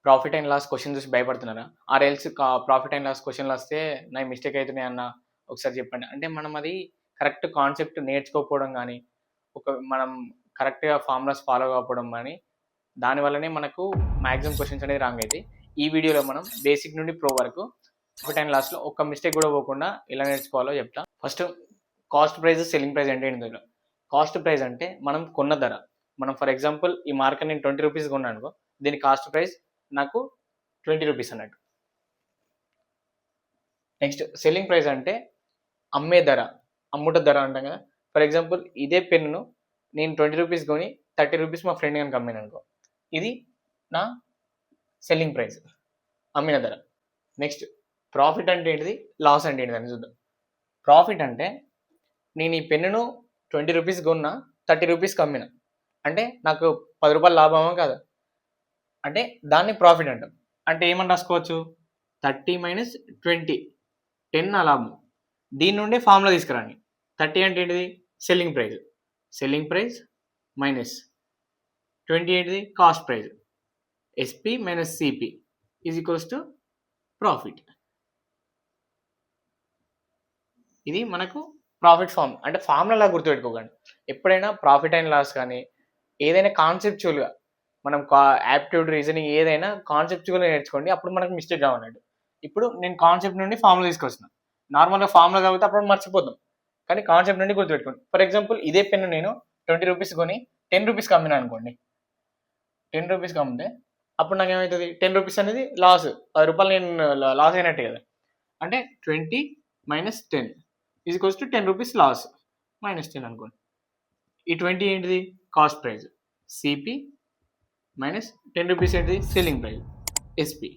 Profit and loss question చూసి భయపడుతున్నారా? ఆర్ఎల్స్ profit and loss క్వశ్చన్లు వస్తే నాకు మిస్టేక్ అవుతున్నాయి అన్న ఒకసారి చెప్పండి. అంటే మనం అది కరెక్ట్ కాన్సెప్ట్ నేర్చుకోకపోవడం కానీ, మనం కరెక్ట్గా ఫార్ములాస్ ఫాలో కాకపోవడం కానీ, దానివల్లనే మనకు మ్యాక్సిమం క్వశ్చన్స్ అనేది రాంగ్ అవుతాయి. ఈ వీడియోలో మనం బేసిక్ నుండి ప్రో వరకు ప్రాఫిట్ అండ్ లాస్లో ఒక్క మిస్టేక్ కూడా పోకుండా ఎలా నేర్చుకోవాలో చెప్తా. First cost price, selling price అంటే ఏంటి? కాస్ట్ ప్రైస్ అంటే మనం కొన్న ధర. మనం ఫర్ ఎగ్జాంపుల్ ఈ మార్కెట్ నేను 20 రూపీస్ కొన్నాను అనుకో, దీని కాస్ట్ ప్రైస్ నాకు 20 రూపీస్ అన్నట్టు. నెక్స్ట్ సెల్లింగ్ ప్రైస్ అంటే అమ్మే ధర, అమ్ముట ధర అంటాం కదా. ఫర్ ఎగ్జాంపుల్ ఇదే పెన్ను నేను 20 రూపీస్ కొని 30 రూపీస్ మా ఫ్రెండ్ కనుక అమ్మాను అనుకో, ఇది నా సెల్లింగ్ ప్రైస్, అమ్మిన ధర. నెక్స్ట్ ప్రాఫిట్ అంటే ఏంటిది, లాస్ అంటే ఏంటిది అని చూద్దాం. ప్రాఫిట్ అంటే నేను ఈ పెన్నును 20 రూపీస్ కొన్నా, 30 రూపీస్కి అమ్మిన, అంటే నాకు 10 రూపాయలు లాభమా కాదా? అంటే దాన్ని ప్రాఫిట్ అంటాం. అంటే ఏమని రాసుకోవచ్చు, 30 మైనస్ 20, 10 నా లాభం. దీని నుండి ఫార్ములా తీసుకురండి. 30 అంటే ఏంటిది, selling price, selling price minus 20 ఏంటిది, cost price, SP minus CP is equals to profit. ఇది మనకు ప్రాఫిట్ ఫార్మ్. అంటే ఫార్ములా గుర్తుపెట్టుకోకండి. ఎప్పుడైనా ప్రాఫిట్ అండ్ లాస్ కానీ ఏదైనా కాన్సెప్చువల్గా మనం యాప్టిట్యూడ్, రీజనింగ్ ఏదైనా కాన్సెప్చువల్గా నేర్చుకోండి, అప్పుడు మనకు మిస్టేక్ కావన్నట్టు. ఇప్పుడు నేను కాన్సెప్ట్ నుండి ఫార్ములా తీసుకొస్తున్నాను. నార్మల్గా ఫార్ములా చదివితే అప్పుడు మర్చిపోతాం, కానీ కాన్సెప్ట్ నుండి గుర్తుపెట్టుకోండి. ఫర్ ఎగ్జాంపుల్ ఇదే పెన్ను నేను 20 రూపీస్ కొని 10 రూపీస్కి అమ్మినా అనుకోండి, 10 రూపీస్కి అమ్మితే అప్పుడు నాకు ఏమవుతుంది, 10 రూపీస్ అనేది లాస్, 10 రూపాయలు నేను లాస్ అయినట్టే కదా. అంటే 20 minus 10 is equals to 10 rupees loss, minus 10 అనుకోండి. ఈ 20 ఏంటిది, cost price, CP minus 10 rupees ఏంటిది, selling price, SP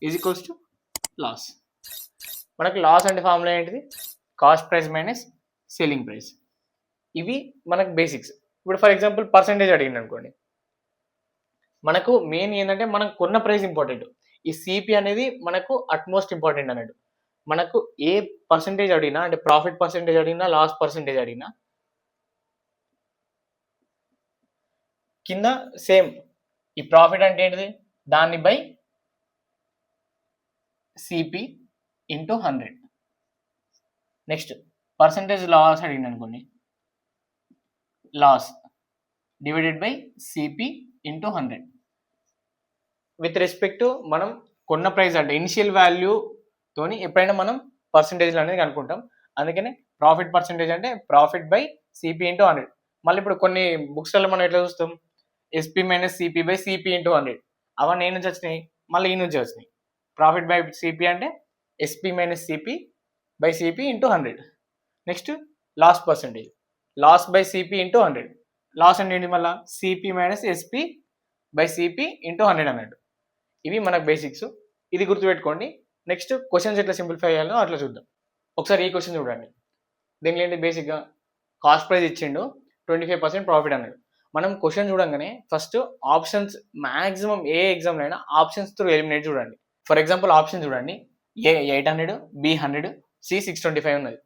is equals to loss. మనకు లాస్ అంటే ఫార్ములా ఏంటిది, cost price minus selling price. ఇవి మనకు బేసిక్స్. ఇప్పుడు ఫర్ ఎగ్జాంపుల్ పర్సంటేజ్ అడిగింది అనుకోండి, మనకు మెయిన్ ఏంటంటే మనం కొన్న ప్రైస్ ఇంపార్టెంట్. ఈ సిపి అనేది మనకు అట్మోస్ట్ ఇంపార్టెంట్ అన్నట్టు. మనకు ఏ పర్సంటేజ్ అడిగినా, అంటే ప్రాఫిట్ పర్సంటేజ్ అడిగినా, లాస్ పర్సంటేజ్ అడిగినా, కింద సేమ్ ఈ ప్రాఫిట్ అంటే ఏంటిది, దాన్ని by CP into 100. Next percentage loss అడిగింది అనుకోండి, loss divided by CP into 100. With respect to మనం కొన్న ప్రైస్ అంటే ఇనిషియల్ వాల్యూతోని ఎప్పుడైనా మనం పర్సంటేజ్లు అనేది కనుక్కుంటాం. అందుకనే ప్రాఫిట్ పర్సంటేజ్ అంటే ప్రాఫిట్ బై సిపి ఇంటూ 100. మళ్ళీ ఇప్పుడు కొన్ని బుక్స్లలో మనం ఎట్లా చూస్తాం, SP minus CP by CP into 100. అవన్నీ ఏ నుంచి వచ్చినాయి, మళ్ళీ ఈ నుంచి వచ్చినాయి. ప్రాఫిట్ బై సిపి అంటే SP minus CP by CP into 100. Next loss percentage, loss by CP into 100. Loss అంటే ఏంటి, మళ్ళీ CP minus SP by CP into 100 అన్నట్టు. ఇవి మనకు బేసిక్స్, ఇది గుర్తుపెట్టుకోండి. నెక్స్ట్ క్వశ్చన్స్ ఎట్లా సింప్లిఫై చేయాలో అట్లా చూద్దాం. ఒకసారి ఈ క్వశ్చన్ చూడండి. దీనిలో ఏంటి, బేసిక్గా కాస్ట్ ప్రైస్ ఇచ్చిండు, 25% ప్రాఫిట్ అన్నాడు. మనం క్వశ్చన్ చూడంగానే ఫస్ట్ ఆప్షన్స్, మ్యాక్సిమం ఏ ఎగ్జామ్లో అయినా ఆప్షన్స్ త్రూ ఎలిమినేట్ చూడండి. ఫర్ ఎగ్జాంపుల్ ఆప్షన్ చూడండి, ఏ 800, బి 100, సి 625 ఉన్నది.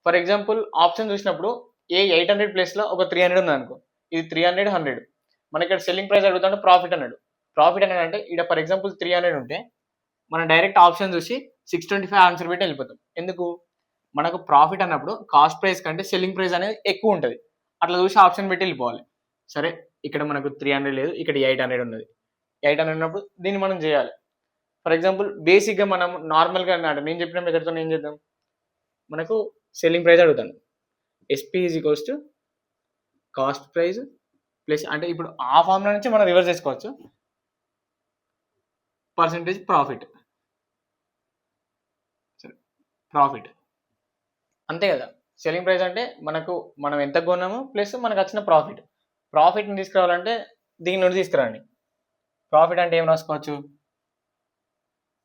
ఫర్ ఎగ్జాంపుల్ ఆప్షన్ చూసినప్పుడు ఏ 800 ప్లేస్లో ఒక 300 ఉంది అనుకో, ఇది 300, 100. మన ఇక్కడ సెల్లింగ్ ప్రైస్ అడుగుతాడు, ప్రాఫిట్ అన్నాడు. ప్రాఫిట్ అనేది అంటే ఇక్కడ ఫర్ ఎగ్జాంపుల్ 300 ఉంటే మనం డైరెక్ట్ ఆప్షన్ చూసి 625 ఆన్సర్ పెట్టి వెళ్ళిపోతాం. ఎందుకు, మనకు ప్రాఫిట్ అన్నప్పుడు కాస్ట్ ప్రైస్ కంటే సెల్లింగ్ ప్రైస్ అనేది ఎక్కువ ఉంటుంది. అట్లా చూసి ఆప్షన్ పెట్టి వెళ్ళిపోవాలి. సరే ఇక్కడ మనకు 300 లేదు, ఇక్కడ 800 ఉన్నది. 800 ఉన్నప్పుడు దీన్ని మనం చేయాలి. ఫర్ ఎగ్జాంపుల్ బేసిక్గా మనం నార్మల్గా అన్నాడు, నేను చెప్పిన మెథడ్తో ఏం చేద్దాం, మనకు సెల్లింగ్ ప్రైస్ అడుగుతాను, SP is equals to cost price plus, అంటే ఇప్పుడు ఆ ఫార్ములా నుంచి మనం రివర్స్ చేసుకోవచ్చు, పర్సంటేజ్ ప్రాఫిట్, సరే ప్రాఫిట్ అంతే కదా. సెల్లింగ్ ప్రైస్ అంటే మనకు మనం ఎంత కొన్నామో ప్లస్ మనకు వచ్చిన ప్రాఫిట్. ప్రాఫిట్ని తీసుకురావాలంటే దీని నుండి తీసుకురండి. ప్రాఫిట్ అంటే ఏం రాసుకోవచ్చు,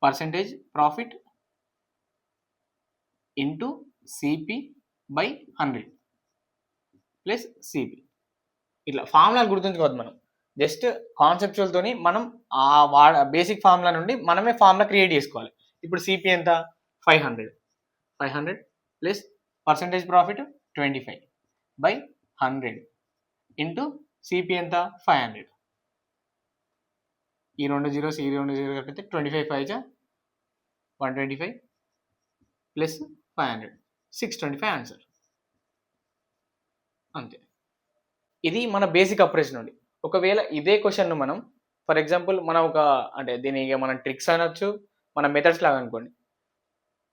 percentage profit into CP by 100 plus CP. ఇట్లా ఫార్ములాలు గుర్తుంచుకోవద్దు. మనం జస్ట్ కాన్సెప్చువల్తోని మనం ఆ బేసిక్ ఫార్ములా నుండి మనమే ఫార్ములా క్రియేట్ చేసుకోవాలి. ఇప్పుడు సిపి ఎంత, 500 plus percentage profit 25 by 100 into CP ఎంత, 500. ఈ 2 జీరోస్ ఈ 2 జీరో కలిపితే 25 5 జా 125 ప్లస్ 500 625 ఆన్సర్. అంతే. ఇది మన బేసిక్ అప్రోచ్ నుండి. ఒకవేళ ఇదే క్వశ్చన్‌ను మనం ఫర్ ఎగ్జాంపుల్ మనం ఒక అంటే దీన్ని ఇక మనం ట్రిక్స్ అనొచ్చు, మన మెథడ్స్ లాగా అనుకోండి.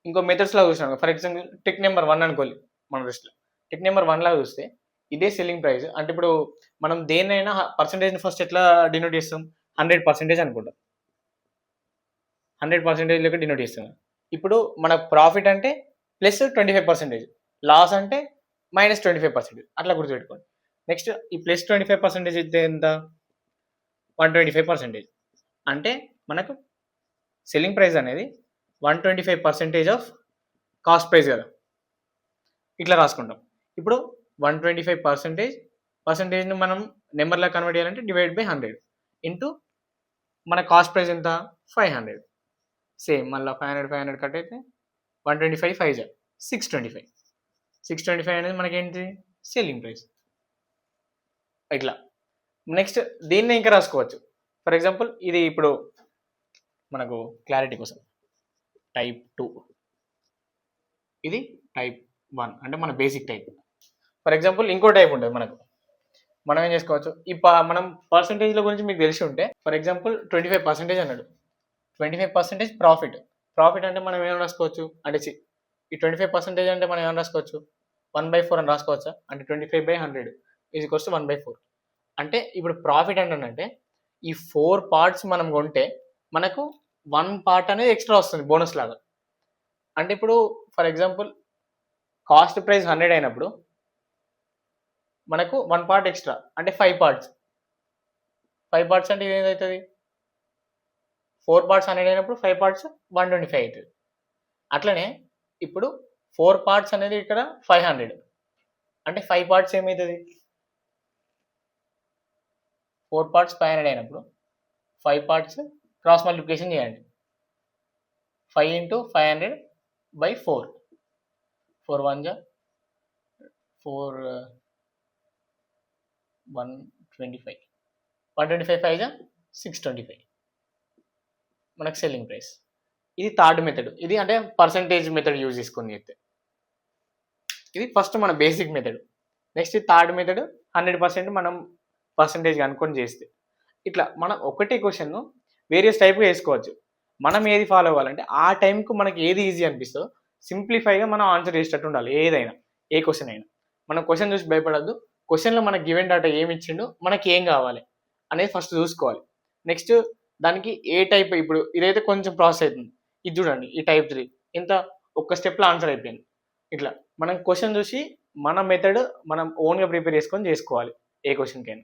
ఇంకో మెథడ్స్ లాగా చూసినాం ఫర్ ఎగ్జాంపుల్ ట్రిక్ నెంబర్ 1 అనుకోండి మన దృష్టిలో. ట్రిక్ నెంబర్ 1 లాగా చూస్తే ఇదే సెల్లింగ్ ప్రైస్. అంటే ఇప్పుడు మనం దేన్నైనా పర్సెంటేజ్‌ని ఫస్ట్ ఎట్లా డినోట్ చేస్తాం? 100% అనుకుంటాం. 100% లెక్క డినోట్ చేస్తాం. ఇప్పుడు మన ప్రాఫిట్ అంటే ప్లస్ 25%, లాస్ అంటే మైనస్ 25%, అట్లా గుర్తుపెట్టుకోండి. నెక్స్ట్ ఈ ప్లస్ 25% అయితే ఎంత? 125%. అంటే మనకు సెల్లింగ్ ప్రైస్ అనేది 125% ఆఫ్ కాస్ట్ ప్రైస్ కదా, ఇట్లా రాసుకుంటాం. ఇప్పుడు 125%ని మనం నెంబర్లా కన్వర్ట్ చేయాలంటే డివైడ్ బై 100 ఇంటూ మన కాస్ట్ ప్రైస్ ఎంత? 500. సేమ్ మళ్ళీ 500 కట్ అయితే 125 5 జా 625. 625 అనేది మనకేంటి? Selling price. ఇట్లా నెక్స్ట్ దీన్ని ఇంకా రాసుకోవచ్చు. ఫర్ ఎగ్జాంపుల్ ఇది ఇప్పుడు మనకు క్లారిటీ కోసం టైప్ 2, ఇది టైప్ 1 అంటే మన బేసిక్ టైప్. ఫర్ ఎగ్జాంపుల్ ఇంకో టైప్ ఉంటుంది మనకు. మనం ఏం చేసుకోవచ్చు? ఈ మనం పర్సంటేజ్ల గురించి మీకు తెలిసి ఉంటే ఫర్ ఎగ్జాంపుల్ 25% అన్నాడు. 25% ప్రాఫిట్. ప్రాఫిట్ అంటే మనం ఏమైనా రాసుకోవచ్చు అంటే ఈ 25% అంటే మనం ఏమైనా రాసుకోవచ్చు? 1/4 అని రాసుకోవచ్చా? అంటే 25/100 ఈజ్ ఈక్వల్స్ టు 1/4. అంటే ఇప్పుడు ప్రాఫిట్ అంటే ఈ 4 పార్ట్స్ మనం కొంటే మనకు 1 పార్ట్ అనేది ఎక్స్ట్రా వస్తుంది బోనస్ లాగా. అంటే ఇప్పుడు ఫర్ ఎగ్జాంపుల్ కాస్ట్ ప్రైస్ 100 అయినప్పుడు మనకు 1 పార్ట్ ఎక్స్ట్రా అంటే 5 పార్ట్స్. 5 పార్ట్స్ అంటే ఇది ఏదవుతుంది? 4 పార్ట్స్ 100 అయినప్పుడు 5 పార్ట్స్ 125 అవుతుంది. అట్లనే ఇప్పుడు 4 పార్ట్స్ అనేది ఇక్కడ 500 అంటే 5 పార్ట్స్ ఏమవుతుంది? 4 పార్ట్స్ 500 అయినప్పుడు 5 పార్ట్స్ క్రాస్ మల్టిప్లికేషన్ చేయండి. 5 ఇంటూ 500 బై 4. 4 1 జా 4 125. 125 5 జా 625 మనకు సెల్లింగ్ ప్రైస్. ఇది థర్డ్ మెథడ్. ఇది అంటే పర్సంటేజ్ మెథడ్ యూజ్ చేసుకొని అయితే ఇది ఫస్ట్ మన basic method. Next third method 100% మనం పర్సంటేజ్ అనుకొని చేస్తే. ఇట్లా మనం ఒకటే క్వశ్చన్ను వేరియస్ టైప్గా వేసుకోవచ్చు. మనం ఏది ఫాలో అవ్వాలంటే ఆ టైంకు మనకి ఏది ఈజీ అనిపిస్తుందో సింప్లిఫైగా మనం ఆన్సర్ చేసేటట్టు ఉండాలి. ఏదైనా ఏ క్వశ్చన్ అయినా మనం క్వశ్చన్ చూసి భయపడద్దు. క్వశ్చన్లో మనకి గివెన్ డేటా ఏమి ఇచ్చిండు, మనకి ఏం కావాలి అనేది ఫస్ట్ చూసుకోవాలి. నెక్స్ట్ దానికి ఏ టైప్, ఇప్పుడు ఇదైతే కొంచెం ప్రాసెస్ అవుతుంది. ఇది చూడండి ఈ టైప్ 3 ఇంత ఒక్క స్టెప్లో ఆన్సర్ అయిపోయింది. ఇట్లా మనం క్వశ్చన్ చూసి మన మెథడ్ మనం ఓన్గా ప్రిపేర్ చేసుకొని చేసుకోవాలి ఏ క్వశ్చన్కైనా.